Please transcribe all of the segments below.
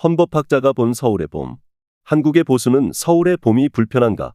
헌법학자가 본 서울의 봄. 한국의 보수는 서울의 봄이 불편한가?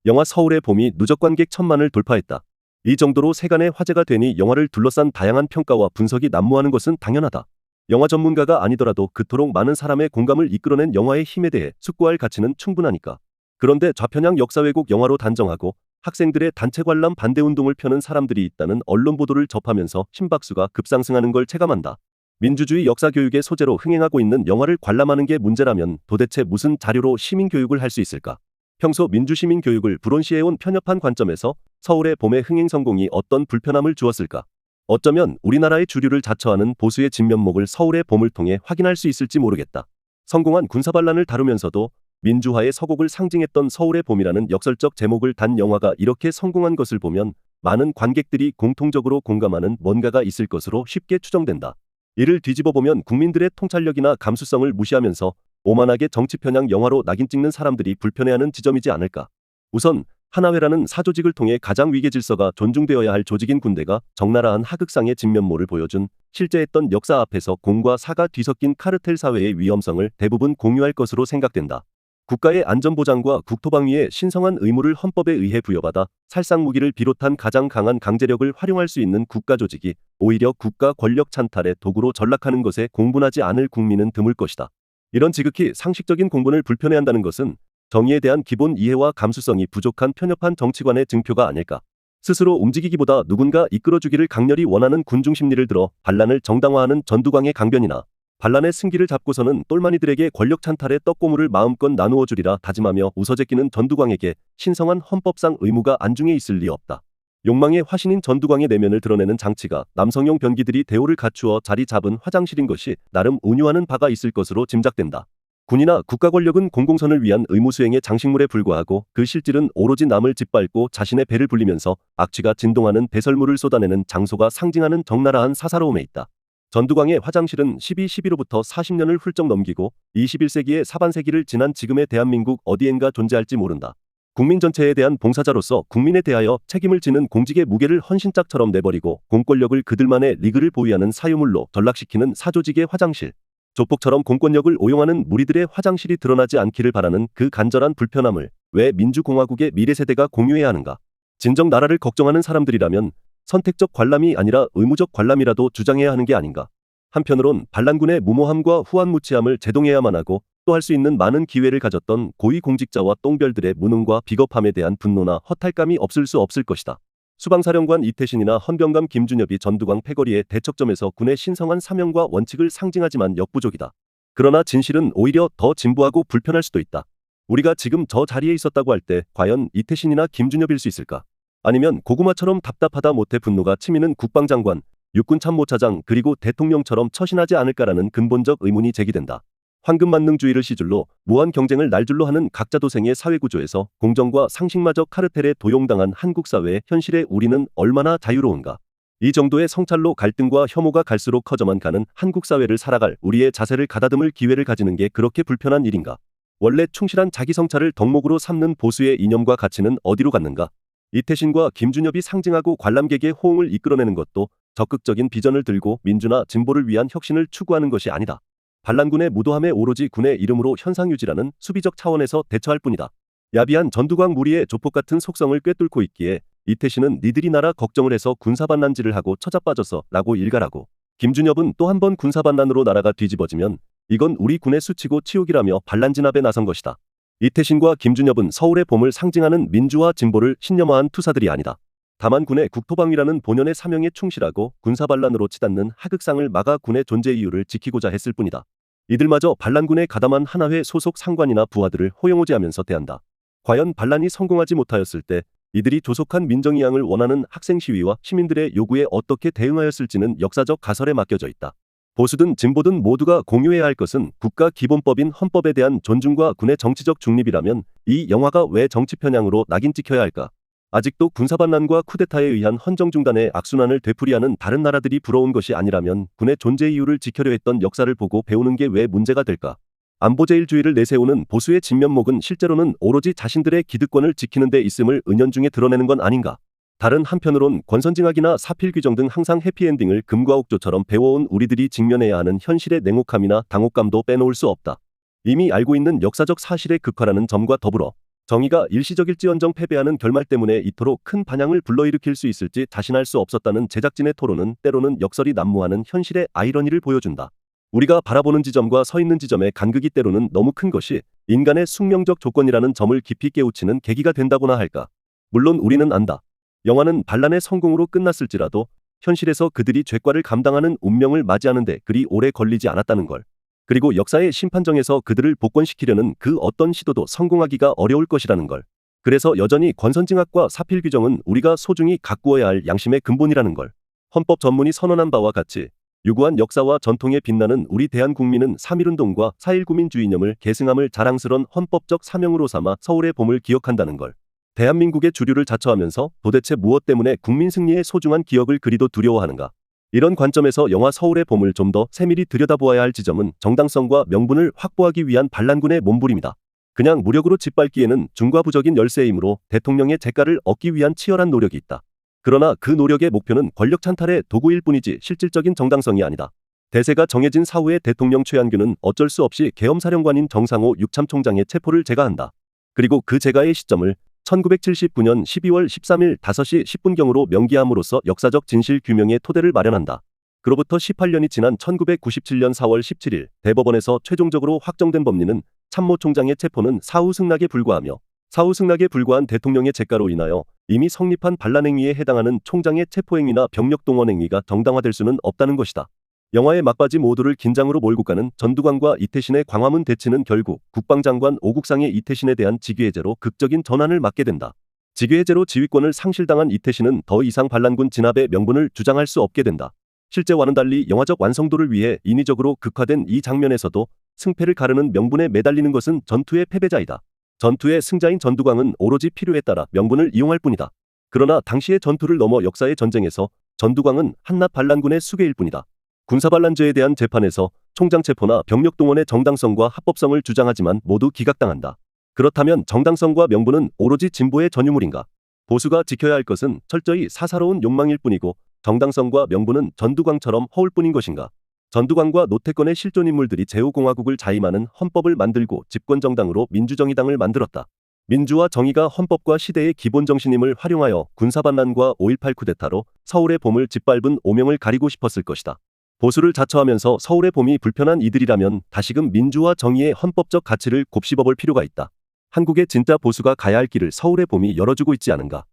영화 서울의 봄이 누적 관객 1,000만을 돌파했다. 이 정도로 세간의 화제가 되니 영화를 둘러싼 다양한 평가와 분석이 난무하는 것은 당연하다. 영화 전문가가 아니더라도 그토록 많은 사람의 공감을 이끌어낸 영화의 힘에 대해 숙고할 가치는 충분하니까. 그런데 좌편향 역사 왜곡 영화로 단정하고 학생들의 단체 관람 반대 운동을 펴는 사람들이 있다는 언론 보도를 접하면서 심박수가 급상승하는 걸 체감한다. 민주주의 역사 교육의 소재로 흥행하고 있는 영화를 관람하는 게 문제라면 도대체 무슨 자료로 시민 교육을 할 수 있을까? 평소 민주시민 교육을 불온시해온 편협한 관점에서 서울의 봄의 흥행 성공이 어떤 불편함을 주었을까? 어쩌면 우리나라의 주류를 자처하는 보수의 진면목을 서울의 봄을 통해 확인할 수 있을지 모르겠다. 성공한 군사반란을 다루면서도 민주화의 서곡을 상징했던 서울의 봄이라는 역설적 제목을 단 영화가 이렇게 성공한 것을 보면 많은 관객들이 공통적으로 공감하는 뭔가가 있을 것으로 쉽게 추정된다. 이를 뒤집어보면 국민들의 통찰력이나 감수성을 무시하면서 오만하게 정치 편향 영화로 낙인 찍는 사람들이 불편해하는 지점이지 않을까. 우선 하나회라는 사조직을 통해 가장 위계 질서가 존중되어야 할 조직인 군대가 적나라한 하극상의 진면모를 보여준 실제했던 역사 앞에서 공과 사가 뒤섞인 카르텔 사회의 위험성을 대부분 공유할 것으로 생각된다. 국가의 안전보장과 국토방위의 신성한 의무를 헌법에 의해 부여받아 살상무기를 비롯한 가장 강한 강제력을 활용할 수 있는 국가조직이 오히려 국가 권력 찬탈의 도구로 전락하는 것에 공분하지 않을 국민은 드물 것이다. 이런 지극히 상식적인 공분을 불편해한다는 것은 정의에 대한 기본 이해와 감수성이 부족한 편협한 정치관의 증표가 아닐까. 스스로 움직이기보다 누군가 이끌어주기를 강렬히 원하는 군중 심리를 들어 반란을 정당화하는 전두광의 강변이나 반란의 승기를 잡고서는 똘마니들에게 권력 찬탈의 떡고물을 마음껏 나누어 주리라 다짐하며 웃어제끼는 전두광에게 신성한 헌법상 의무가 안중에 있을 리 없다. 욕망의 화신인 전두광의 내면을 드러내는 장치가 남성용 변기들이 대오를 갖추어 자리 잡은 화장실인 것이 나름 운유하는 바가 있을 것으로 짐작된다. 군이나 국가 권력은 공공선을 위한 의무 수행의 장식물에 불과하고 그 실질은 오로지 남을 짓밟고 자신의 배를 불리면서 악취가 진동하는 배설물을 쏟아내는 장소가 상징하는 적나라한 사사로움에 있다. 전두광의 화장실은 12.12로부터 40년을 훌쩍 넘기고 21세기의 사반세기를 지난 지금의 대한민국 어디엔가 존재할지 모른다. 국민 전체에 대한 봉사자로서 국민에 대하여 책임을 지는 공직의 무게를 헌신짝처럼 내버리고 공권력을 그들만의 리그를 보유하는 사유물로 전락시키는 사조직의 화장실. 조폭처럼 공권력을 오용하는 무리들의 화장실이 드러나지 않기를 바라는 그 간절한 불편함을 왜 민주공화국의 미래세대가 공유해야 하는가? 진정 나라를 걱정하는 사람들이라면 선택적 관람이 아니라 의무적 관람이라도 주장해야 하는 게 아닌가. 한편으론 반란군의 무모함과 후한무치함을 제동해야만 하고 또 할 수 있는 많은 기회를 가졌던 고위공직자와 똥별들의 무능과 비겁함에 대한 분노나 허탈감이 없을 수 없을 것이다. 수방사령관 이태신이나 헌병감 김준엽이 전두광 패거리의 대척점에서 군의 신성한 사명과 원칙을 상징하지만 역부족이다. 그러나 진실은 오히려 더 진부하고 불편할 수도 있다. 우리가 지금 저 자리에 있었다고 할 때 과연 이태신이나 김준엽일 수 있을까? 아니면 고구마처럼 답답하다 못해 분노가 치미는 국방장관, 육군참모차장 그리고 대통령처럼 처신하지 않을까라는 근본적 의문이 제기된다. 황금만능주의를 시줄로 무한 경쟁을 날줄로 하는 각자도생의 사회구조에서 공정과 상식마저 카르텔에 도용당한 한국 사회의 현실에 우리는 얼마나 자유로운가. 이 정도의 성찰로 갈등과 혐오가 갈수록 커져만 가는 한국 사회를 살아갈 우리의 자세를 가다듬을 기회를 가지는 게 그렇게 불편한 일인가. 원래 충실한 자기 성찰을 덕목으로 삼는 보수의 이념과 가치는 어디로 갔는가. 이태신과 김준엽이 상징하고 관람객의 호응을 이끌어내는 것도 적극적인 비전을 들고 민주나 진보를 위한 혁신을 추구하는 것이 아니다. 반란군의 무도함에 오로지 군의 이름으로 현상유지라는 수비적 차원에서 대처할 뿐이다. 야비한 전두광 무리의 조폭 같은 속성을 꿰뚫고 있기에 이태신은 니들이 나라 걱정을 해서 군사반란질을 하고 처자빠져서 라고 일갈하고 김준엽은 또 한 번 군사반란으로 나라가 뒤집어지면 이건 우리 군의 수치고 치욕이라며 반란 진압에 나선 것이다. 이태신과 김준엽은 서울의 봄을 상징하는 민주화 진보를 신념화한 투사들이 아니다. 다만 군의 국토방위라는 본연의 사명에 충실하고 군사반란으로 치닫는 하극상을 막아 군의 존재 이유를 지키고자 했을 뿐이다. 이들마저 반란군에 가담한 하나회 소속 상관이나 부하들을 호용호제하면서 대한다. 과연 반란이 성공하지 못하였을 때 이들이 조속한 민정이양을 원하는 학생 시위와 시민들의 요구에 어떻게 대응하였을지는 역사적 가설에 맡겨져 있다. 보수든 진보든 모두가 공유해야 할 것은 국가 기본법인 헌법에 대한 존중과 군의 정치적 중립이라면 이 영화가 왜 정치 편향으로 낙인 찍혀야 할까? 아직도 군사반란과 쿠데타에 의한 헌정중단의 악순환을 되풀이하는 다른 나라들이 부러운 것이 아니라면 군의 존재 이유를 지켜려 했던 역사를 보고 배우는 게 왜 문제가 될까? 안보제일주의를 내세우는 보수의 진면목은 실제로는 오로지 자신들의 기득권을 지키는 데 있음을 은연중에 드러내는 건 아닌가? 다른 한편으론 권선징악이나 사필규정 등 항상 해피엔딩을 금과 옥조처럼 배워온 우리들이 직면해야 하는 현실의 냉혹함이나 당혹감도 빼놓을 수 없다. 이미 알고 있는 역사적 사실의 극화라는 점과 더불어 정의가 일시적일지언정 패배하는 결말 때문에 이토록 큰 반향을 불러일으킬 수 있을지 자신할 수 없었다는 제작진의 토론은 때로는 역설이 난무하는 현실의 아이러니를 보여준다. 우리가 바라보는 지점과 서 있는 지점의 간극이 때로는 너무 큰 것이 인간의 숙명적 조건이라는 점을 깊이 깨우치는 계기가 된다고나 할까. 물론 우리는 안다. 영화는 반란의 성공으로 끝났을지라도 현실에서 그들이 죄과를 감당하는 운명을 맞이하는데 그리 오래 걸리지 않았다는 걸. 그리고 역사의 심판정에서 그들을 복권시키려는 그 어떤 시도도 성공하기가 어려울 것이라는 걸. 그래서 여전히 권선징악과 사필규정은 우리가 소중히 가꾸어야 할 양심의 근본이라는 걸. 헌법 전문이 선언한 바와 같이 유구한 역사와 전통에 빛나는 우리 대한국민은 3.1운동과 4.19민주의 이념을 계승함을 자랑스런 헌법적 사명으로 삼아 서울의 봄을 기억한다는 걸. 대한민국의 주류를 자처하면서 도대체 무엇 때문에 국민 승리의 소중한 기억을 그리도 두려워하는가. 이런 관점에서 영화 서울의 봄을 좀 더 세밀히 들여다보아야 할 지점은 정당성과 명분을 확보하기 위한 반란군의 몸부림이다. 그냥 무력으로 짓밟기에는 중과부적인 열세이므로 대통령의 재가를 얻기 위한 치열한 노력이 있다. 그러나 그 노력의 목표는 권력 찬탈의 도구일 뿐이지 실질적인 정당성이 아니다. 대세가 정해진 사후에 대통령 최한규는 어쩔 수 없이 계엄사령관인 정상호 육참총장의 체포를 제가한다. 그리고 그 제가의 시점을 1979년 12월 13일 5시 10분경으로 명기함으로써 역사적 진실 규명의 토대를 마련한다. 그로부터 18년이 지난 1997년 4월 17일 대법원에서 최종적으로 확정된 법리는 참모총장의 체포는 사후 승낙에 불과하며 사후 승낙에 불과한 대통령의 재가로 인하여 이미 성립한 반란행위에 해당하는 총장의 체포행위나 병력동원행위가 정당화될 수는 없다는 것이다. 영화의 막바지 모두를 긴장으로 몰고 가는 전두광과 이태신의 광화문 대치는 결국 국방장관 오국상의 이태신에 대한 직위해제로 극적인 전환을 맞게 된다. 직위해제로 지휘권을 상실당한 이태신은 더 이상 반란군 진압의 명분을 주장할 수 없게 된다. 실제와는 달리 영화적 완성도를 위해 인위적으로 극화된 이 장면에서도 승패를 가르는 명분에 매달리는 것은 전투의 패배자이다. 전투의 승자인 전두광은 오로지 필요에 따라 명분을 이용할 뿐이다. 그러나 당시의 전투를 넘어 역사의 전쟁에서 전두광은 한낱 반란군의 수괴일 뿐이다. 군사반란죄에 대한 재판에서 총장 체포나 병력 동원의 정당성과 합법성을 주장하지만 모두 기각당한다. 그렇다면 정당성과 명분은 오로지 진보의 전유물인가? 보수가 지켜야 할 것은 철저히 사사로운 욕망일 뿐이고 정당성과 명분은 전두광처럼 허울 뿐인 것인가? 전두광과 노태권의 실존인물들이 제5공화국을 자임하는 헌법을 만들고 집권정당으로 민주정의당을 만들었다. 민주와 정의가 헌법과 시대의 기본 정신임을 활용하여 군사반란과 5.18 쿠데타로 서울의 봄을 짓밟은 오명을 가리고 싶었을 것이다. 보수를 자처하면서 서울의 봄이 불편한 이들이라면 다시금 민주와 정의의 헌법적 가치를 곱씹어볼 필요가 있다. 한국의 진짜 보수가 가야 할 길을 서울의 봄이 열어주고 있지 않은가.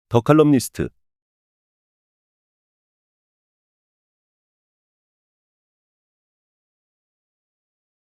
더 칼럼니스트